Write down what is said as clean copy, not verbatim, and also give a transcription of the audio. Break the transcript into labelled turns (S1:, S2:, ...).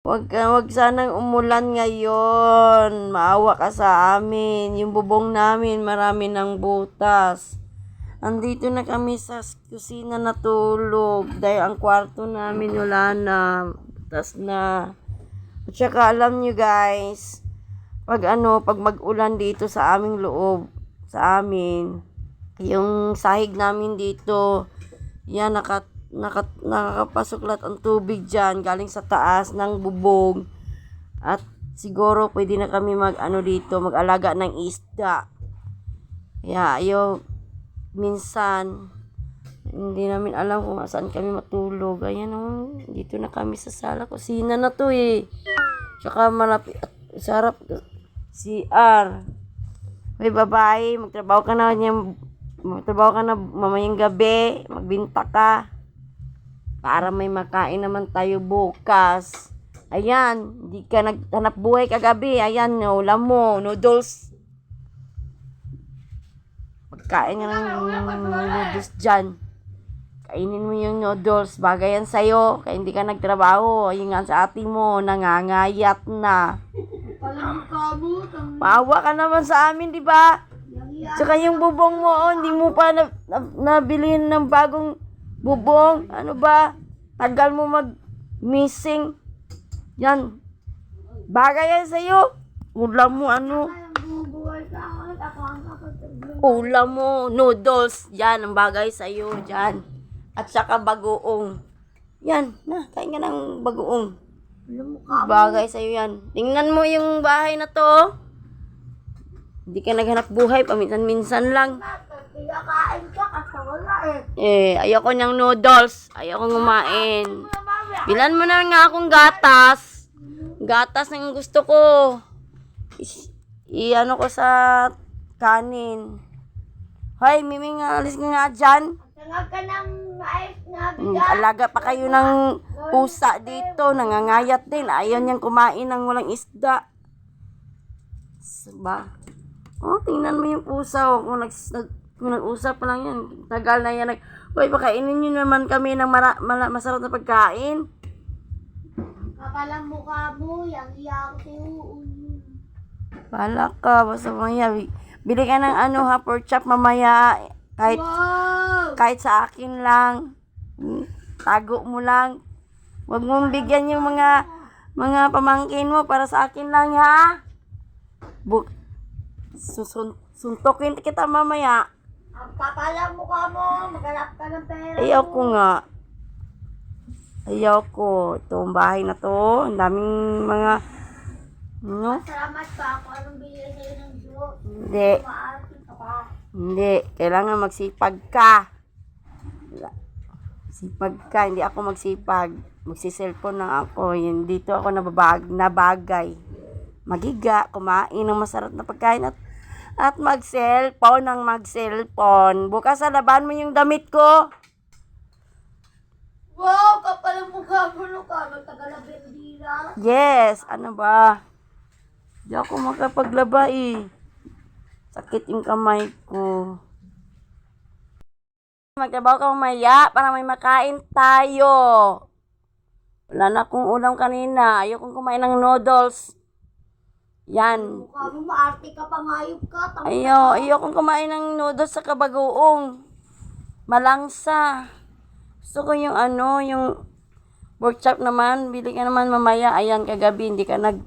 S1: Wag sanang umulan ngayon. Maawa ka sa amin. Yung bubong namin marami ng butas. Andito na kami sa kusina natulog dahil ang kwarto namin wala na. Butas na. At saka alam nyo guys, pag mag-ulan dito sa aming loob, sa amin, yung sahig namin dito, yan, nakakapasok lahat ang tubig dyan, galing sa taas ng bubong. At siguro pwede na kami dito, mag-alaga ng isda. Minsan, hindi namin alam kung saan kami matulog. Ayan dito na kami sa sala. Kusina na to eh. Tsaka malapit, sarap, CR. Hoy babae, magtrabaho ka na mamayang gabi, magbinta ka. Para may makain naman tayo bukas. Ayan, hindi ka naghanap buhay kagabi. Ayan, ulam mo, noodles. Pagkain nga ng noodles dyan. Kainin mo yung noodles. Bagay yan sa'yo. Kaya hindi ka nagtrabaho. Ayun nga sa ate mo, nangangayat na. Maawa ka naman sa amin, di ba? Tsaka yung bubong mo, hindi mo pa nabilin ng bagong bubong. Ano ba? Tagal mo mag-missing. Yan. Bagay yan sa'yo. Ulam mo, ulam mo, noodles. Yan, ang bagay sa'yo. Yan. At saka bagoong. Yan. Kain ka ng bagoong. Bagay sa'yo yan. Tingnan mo yung bahay na to. Hindi ka naghanap buhay. Paminsan-minsan lang.
S2: Pinakain ka kasi wala eh.
S1: Ayoko niyang noodles. Ayoko kumain. Bilan mo na nga akong gatas. Gatas ang gusto ko. Iano ko sa kanin. Hoy, Miming, alis ka nga dyan.
S2: Tangag ka ng mais na bigas.
S1: Alaga pa kayo ng pusa dito. Nangangayat din. Ayaw niyang kumain ng walang isda. Diba? Tingnan mo yung pusa. Kung nag-usap pa lang yan. Tagal na yan. Hoy, pakainin nyo naman kami ng masarap na pagkain.
S2: Kapalang mukha mo. Yang iya ko sa'yo.
S1: Bahala ka. Basta mamaya. Bili ka ng pork chop mamaya. Kahit sa akin lang. Tago mo lang. Huwag mong bigyan yung mga pamangkin mo para sa akin lang, ha? Suntokin kita mamaya.
S2: Ang kapalang mukha mo. Maghanap ka ng pera.
S1: Ayaw ko nga. Ayaw ko. Itong bahay na to. Ang daming mga
S2: Salamat pa ako. Anong binili sa'yo ng Diyos?
S1: Hindi.
S2: Maasin ka pa.
S1: Hindi. Kailangan magsipag ka. Sipag ka. Hindi ako magsipag. Magsiselfon lang ako. Dito ako nabagay. Magiga. Kumain ng masarap na pagkain at mag-cellphone ng mag-cellphone. Bukas laban mo yung damit ko.
S2: Wow! Kapalang mukha mo. Magtagal na bendira.
S1: Yes. Ano ba? Hindi ako makapaglaba eh. Sakit yung kamay ko. Magtrabaho ka mamaya para may makain tayo. Wala na akong ulam kanina. Ayokong kumain ng noodles. Yan.
S2: Mukha mo, maarte ka, pangayop ka.
S1: Ayokong kumain ng noodles sa kabagoong. Malangsa. Gusto ko yung pork chop naman. Bili ka naman mamaya. Ayan, kagabi, hindi ka nag